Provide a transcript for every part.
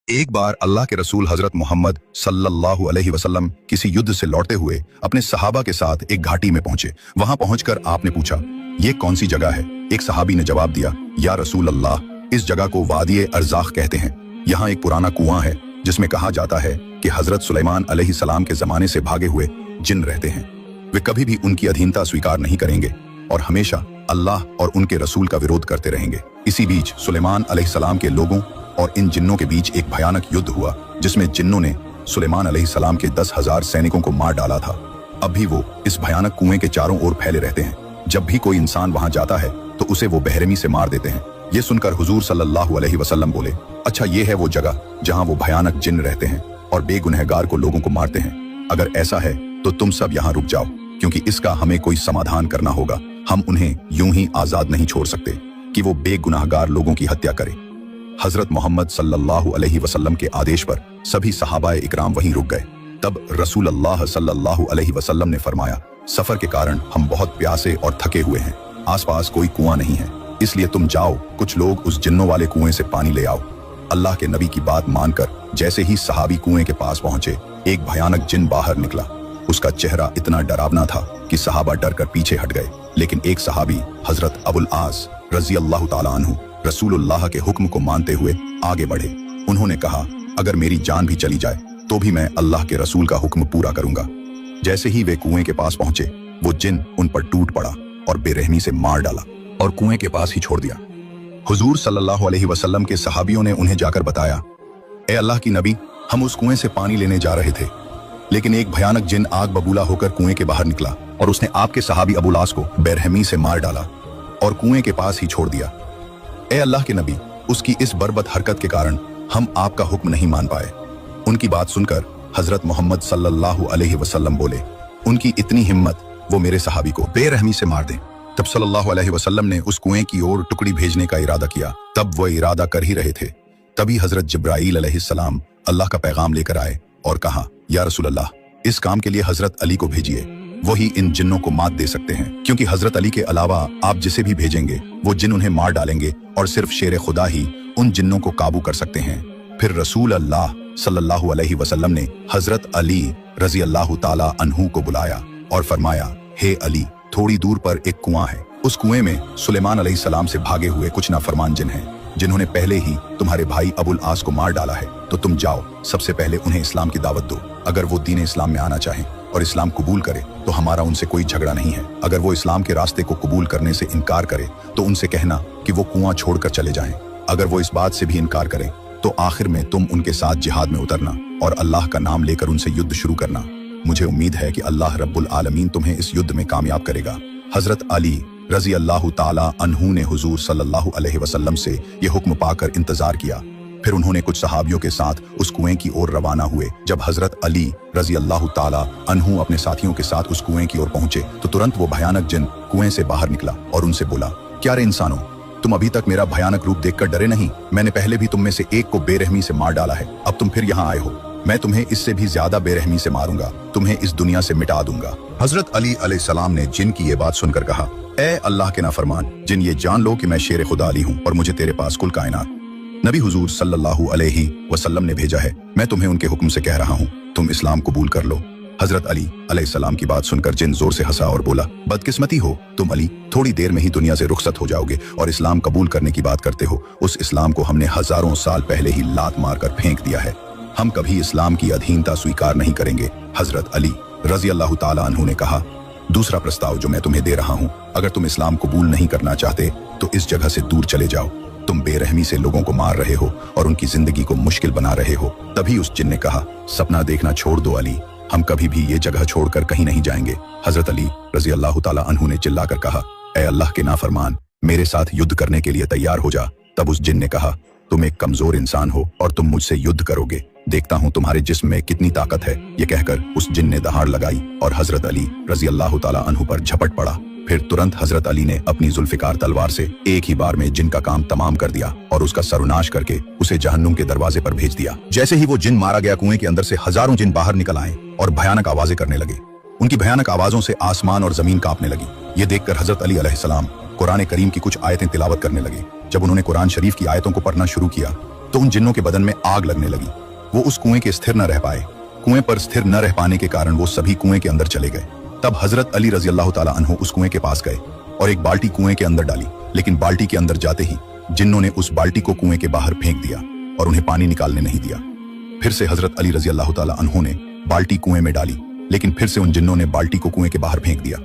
एक बार अल्लाह के रसूल हजरत मोहम्मद सल्लल्लाहु अलैहि वसल्लम किसी युद्ध से लौटते हुए अपने सहाबा के साथ एक घाटी में पहुंचे। वहां पहुंचकर आपने पूछा, ये कौन सी जगह है? एक सहाबी ने जवाब दिया, या रसूल अल्लाह, इस जगह को वादी अर्जाख कहते हैं। यहाँ एक पुराना कुआं है जिसमें कहा जाता है कि हजरत सुलेमान अलैहिस्सलाम के जमाने से भागे हुए जिन रहते हैं। वे कभी भी उनकी अधीनता स्वीकार नहीं करेंगे और हमेशा अल्लाह और उनके रसूल का विरोध करते रहेंगे। इसी बीच सुलेमान अलैहिस्सलाम के लोगों और इन जिन्नों के बीच एक भयानक युद्ध हुआ जिसमें जिन्नों ने सुलेमान अलैहिस्सलाम के 10,000 सैनिकों को मार डाला था। अब भी वो इस भयानक कुएं के चारों ओर फैले रहते हैं। जब भी कोई इंसान वहां जाता है तो उसे वो बेरहमी से मार देते हैं। ये सुनकर हुजूर सल्लल्लाहु अलैहि वसल्लम बोले, अच्छा ये है वो जगह जहां वो भयानक जिन्न रहते हैं और बेगुनहगार को लोगों को मारते हैं। अगर ऐसा है तो तुम सब यहाँ रुक जाओ, क्योंकि इसका हमें कोई समाधान करना होगा। हम उन्हें यूं ही आजाद नहीं छोड़ सकते कि वो बेगुनाहगार लोगों की हत्या करे। हजरत मोहम्मद सल्लल्लाहु अलैहि वसल्लम के आदेश पर सभी सहाबाए इकराम वहीं रुक गए। तब रसूल अल्लाह सल्लल्लाहु अलैहि वसल्लम ने फरमाया, सफर के कारण हम बहुत प्यासे और थके हुए हैं। आसपास कोई कुआं नहीं है, इसलिए तुम जाओ, कुछ लोग उस जिन्नों वाले कुएं से पानी ले आओ। अल्लाह के नबी की बात मानकर जैसे ही सहाबी कुएं के पास पहुंचे, एक भयानक जिन बाहर निकला। उसका चेहरा इतना डरावना था कि सहाबा डर कर पीछे हट गए। लेकिन एक सहाबी हजरत अबुल आस रजी अल्लाह ताला अन्हु रसूलुल्लाह के हुक्म को मानते हुए आगे बढ़े। उन्होंने कहा, अगर मेरी जान भी चली जाए तो भी मैं अल्लाह के रसूल का हुक्म पूरा करूंगा। जैसे ही वे कुएं के पास पहुंचे, वो जिन उन पर टूट पड़ा और बेरहमी से मार डाला और कुएं के पास ही छोड़ दिया। हुजूर सल्लल्लाहु अलैहि वसल्लम के सहाबियों ने उन्हें जाकर बताया, ए अल्लाह की नबी, हम उस कुएं से पानी लेने जा रहे थे, लेकिन एक भयानक जिन आग बबूला होकर कुएं के बाहर निकला और उसने आपके सहाबी अबुल आस को बेरहमी से मार डाला और कुएं के पास ही छोड़ दिया। ए अल्लाह के नबी, उसकी इस बर्बत हरकत के कारण हम आपका हुक्म नहीं मान पाए। उनकी बात सुनकर हजरत मोहम्मद सल्लल्लाहु अलैहि वसल्लम बोले, उनकी इतनी हिम्मत, वो मेरे सहाबी को बेरहमी से मार दें। तब सल्लल्लाहु अलैहि वसल्लम ने उस कुएं की ओर टुकड़ी भेजने का इरादा किया। तब वो इरादा कर ही रहे थे, तभी हजरत जिब्राईल अलैहिस्सलाम अल्लाह का पैगाम लेकर आए और कहा, या रसूल अल्लाह, इस काम के लिए हजरत अली को भेजिए, वही इन जिन्नों को मात दे सकते हैं, क्योंकि हजरत अली के अलावा आप जिसे भी भेजेंगे वो जिन उन्हें मार डालेंगे और सिर्फ शेर खुदा ही उन जिन्नों को काबू कर सकते हैं। फिर रसूल अल्लाह सल्लल्लाहु अलैहि वसल्लम ने हजरत अली रजी अल्लाह ताला अन्हु को बुलाया और फरमाया, हे अली, थोड़ी दूर पर एक कुआं है। उस कुएं में सुलेमान अलैहिस्सलाम से भागे हुए कुछ नाफरमान जिन हैं, जिन्होंने पहले ही तुम्हारे भाई अबुल आस को मार डाला है। तो तुम जाओ, सबसे पहले उन्हें इस्लाम की दावत दो। अगर वो दीन इस्लाम में आना चाहें और इस्लाम कबूल करे तो हमारा उनसे कोई झगड़ा नहीं है। अगर वो इस्लाम के रास्ते को कबूल करने से इनकार करे तो उनसे कहना कि वो कुआं छोड़कर चले जाएं। अगर वो इस बात से भी इनकार करें तो आखिर में तुम उनके साथ जिहाद में उतरना और अल्लाह का नाम लेकर उनसे युद्ध शुरू करना। मुझे उम्मीद है कि अल्लाह रब्बुल आलमीन तुम्हें इस युद्ध में कामयाब करेगा। हजरत अली रजी अल्लाह ताला अन्हु ने हुजूर सल्लल्लाहु अलैहि वसल्लम से ये हुक्म पाकर इंतजार किया। फिर उन्होंने कुछ सहाबियों के साथ उस कुएं की ओर रवाना हुए। जब हजरत अली रजी अल्लाह ताला अन्हु अपने साथियों के साथ उस कुएं की ओर पहुंचे तो तुरंत वो भयानक जिन कुएं से बाहर निकला और उनसे बोला, क्या रे इंसानों, तुम अभी तक मेरा भयानक रूप देखकर डरे नहीं? मैंने पहले भी तुम में से एक को बेरहमी से मार डाला है, अब तुम फिर यहाँ आए हो। मैं तुम्हें इससे भी ज्यादा बेरहमी से मारूंगा, तुम्हें इस दुनिया से मिटा दूंगा। हजरत अली अलैहिस्सलाम ने जिन की ये बात सुनकर कहा, ए अल्लाह के नाफरमान जिन, ये जान लो कि मैं शेर खुदा अली हूँ और मुझे तेरे पास कुल कायनात नबी हुजूर सल्लल्लाहु अलैहि वसल्लम ने भेजा है। मैं तुम्हें उनके हुक्म से कह रहा हूँ, तुम इस्लाम कबूल कर लो। हजरत अली अलैहिस्सलाम की बात सुनकर जिन जोर से हंसा और बोला, बदकिस्मती हो तुम अली, थोड़ी देर में ही दुनिया से रुखसत हो जाओगे और इस्लाम कबूल करने की बात करते हो। उस इस्लाम को हमने हजारों साल पहले ही लात मारकर फेंक दिया है। हम कभी इस्लाम की अधीनता स्वीकार नहीं करेंगे। हजरत अली रजी अल्लाह ताला अन्हु ने कहा, दूसरा प्रस्ताव जो मैं तुम्हें दे रहा हूँ, अगर तुम इस्लाम कबूल नहीं करना चाहते तो इस जगह से दूर चले जाओ। तुम बेरहमी से लोगों को मार रहे हो और उनकी जिंदगी को मुश्किल बना रहे हो। तभी उस जिन ने कहा, सपना देखना छोड़ दो अली, हम कभी भी ये जगह छोड़कर कहीं नहीं जाएंगे। हजरत अली रजी अल्लाह ताला अन्हु ने चिल्लाकर कहा, ए अल्लाह के नाफरमान, मेरे साथ युद्ध करने के लिए तैयार हो जा। तब उस जिन ने कहा, तुम एक कमजोर इंसान हो और तुम मुझसे युद्ध करोगे, देखता हूँ तुम्हारे जिस्म में कितनी ताकत है। ये कहकर उस जिन ने दहाड़ लगाई और हजरत अली रजी अल्लाह ताला अन्हु पर झपट पड़ा। फिर तुरंत हजरत अली ने अपनी जुल्फिकार तलवार से एक ही बार में जिन का काम तमाम कर दिया और उसका सर्वनाश करके उसे जहन्नुम के दरवाजे पर भेज दिया। जैसे ही वो जिन मारा गया, कुएं के अंदर से हजारों जिन बाहर निकल आए और भयानक आवाजें करने लगे। उनकी भयानक आवाजों से आसमान और जमीन कांपने लगी। ये देखकर हजरत अली अलैहिस्सलाम कुरान करीम की कुछ आयतें तिलावत करने लगे। जब उन्होंने कुरान शरीफ की आयतों को पढ़ना शुरू किया तो उन जिन्नों के बदन में आग लगने लगी। वो उस कुएं के स्थिर न रह पाए। कुएं पर स्थिर न रह पाने के कारण वो सभी कुएं के अंदर चले गए। तब हजरत अली रजी अल्लाह ताला अन्हु उस कुएं के पास गए और एक बाल्टी कुएं के अंदर डाली, लेकिन बाल्टी के अंदर जाते ही जिन्नों ने उस बाल्टी को कुएं के बाहर फेंक दिया और उन्हें पानी निकालने नहीं दिया। फिर से हजरत अली रजी अल्लाह ताला अन्हु ने बाल्टी कुएं में डाली, लेकिन फिर से उन जिन्नों ने बाल्टी को कुएं के बाहर फेंक दिया।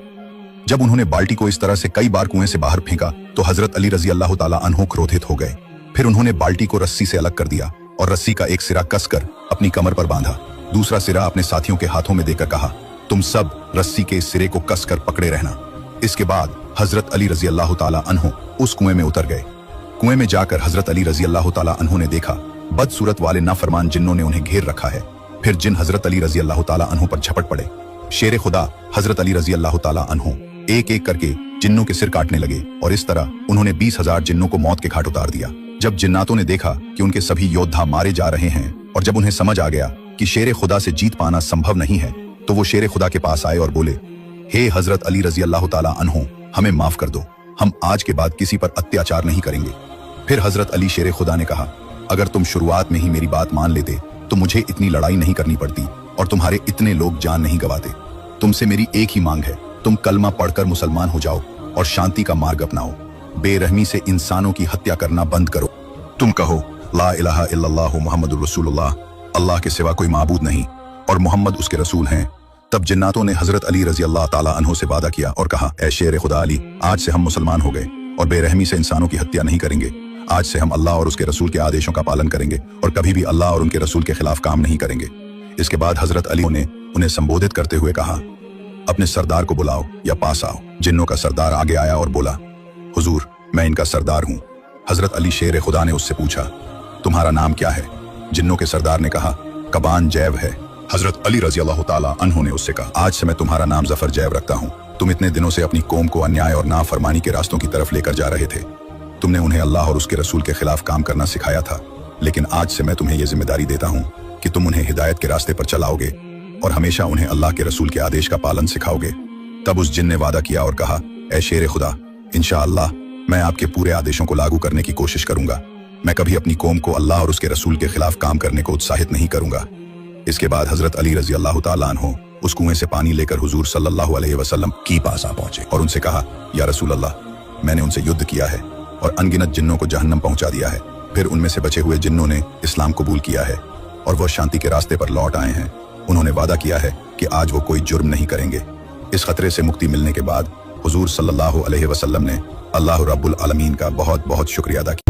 जब उन्होंने बाल्टी को इस तरह से कई बार कुएं से बाहर फेंका तो हजरत अली रजी अल्लाह ताला अन्हु क्रोधित हो गए। फिर उन्होंने बाल्टी को रस्सी से अलग कर दिया और रस्सी का एक सिरा कसकर अपनी कमर पर बांधा, दूसरा सिरा अपने साथियों के हाथों में देकर कहा, तुम सब रस्सी के इस सिरे को कसकर पकड़े रहना। इसके बाद हजरत अली रजी अल्लाह ताला अन्हु उस कुएं में उतर गए। कुएं में जाकर हजरत अली रजी अल्लाह ताला अन्हु ने देखा बदसूरत वाले नाफरमान जिन्नों ने उन्हें घेर रखा है। फिर जिन हजरत अली रजी अल्लाह ताला अन्हु पर झपट पड़े। शेर खुदा हजरत अली रजी अल्लाह ताला अन्हु एक एक करके जिन्नों के सिर काटने लगे और इस तरह उन्होंने 20,000 जिन्नों को मौत के घाट उतार दिया। जब जिन्नातों ने देखा कि उनके सभी योद्धा मारे जा रहे हैं और जब उन्हें समझ आ गया कि शेर खुदा से जीत पाना संभव नहीं है, तो वो शेर खुदा के पास आए और बोले, हे हजरत अली रजी अल्लाह ताला अन्हु, हमें माफ कर दो, हम आज के बाद किसी पर अत्याचार नहीं करेंगे। फिर हजरत अली शेर खुदा ने कहा, अगर तुम शुरुआत में ही मेरी बात मान लेते तो मुझे इतनी लड़ाई नहीं करनी पड़ती और तुम्हारे इतने लोग जान नहीं गवाते। तुमसे मेरी एक ही मांग है, तुम कलमा पढ़कर मुसलमान हो जाओ और शांति का मार्ग अपनाओ। बेरहमी से इंसानों की हत्या करना बंद करो। तुम कहो ला इलाहा इल्लल्लाह मुहम्मदुर रसूलुल्लाह, अल्लाह के सिवा कोई माबूद नहीं और मोहम्मद उसके रसूल हैं। तब जिन्नातों ने हजरत अली रजी अल्लाह ताला अन्हु से वादा किया और कहा, ऐ शेर खुदा अली, आज से हम मुसलमान हो गए और बेरहमी से इंसानों की हत्या नहीं करेंगे। आज से हम अल्लाह और उसके रसूल के आदेशों का पालन करेंगे और कभी भी अल्लाह और उनके रसूल के खिलाफ काम नहीं करेंगे। इसके बाद हजरत अली ने उन्हें संबोधित करते हुए कहा, अपने सरदार को बुलाओ या पास आओ। जिन्नों का सरदार आगे आया और बोला, हुजूर, मैं इनका सरदार हूँ। हजरत अली शेर खुदा ने उससे पूछा, तुम्हारा नाम क्या है? जिन्नों के सरदार ने कहा, कबान जैब है। हजरत अली रजी अल्लाह ताला अन्हु ने उससे कहा, आज से मैं तुम्हारा नाम जफर जैब रखता हूँ। तुम इतने दिनों से अपनी कौम को अन्याय और नाफरमानी के रास्तों की तरफ लेकर जा रहे थे। तुमने उन्हें अल्लाह और उसके रसूल के खिलाफ काम करना सिखाया था, लेकिन आज से मैं तुम्हें यह जिम्मेदारी देता हूँ कि तुम उन्हें हिदायत के रास्ते पर चलाओगे और हमेशा उन्हें अल्लाह के रसूल के आदेश का पालन सिखाओगे। तब उस जिन ने वादा किया और कहा, ऐ शेर खुदा, इंशाअल्लाह मैं आपके पूरे आदेशों को लागू करने की कोशिश करूंगा। मैं कभी अपनी कौम को अल्लाह और उसके रसूल के खिलाफ काम करने को उत्साहित नहीं करूंगा। इसके बाद हजरत अली रजी अल्लाह ताला अन्हु उस कुएं से पानी लेकर हुजूर सल्लल्लाहु अलैहि वसल्लम की पास आ पहुंचे और उनसे कहा, या रसूल अल्लाह, मैंने उनसे युद्ध किया है और अनगिनत जिन्नों को जहन्नम पहुंचा दिया है। फिर उनमें से बचे हुए जिन्नों ने इस्लाम कबूल किया है और वह शांति के रास्ते पर लौट आए हैं। उन्होंने वादा किया है कि आज वो कोई जुर्म नहीं करेंगे। इस खतरे से मुक्ति मिलने के बाद हुजूर सल्लल्लाहु अलैहि वसल्लम ने अल्लाह रब्बुल आलमीन का बहुत बहुत शुक्रिया अदा किया।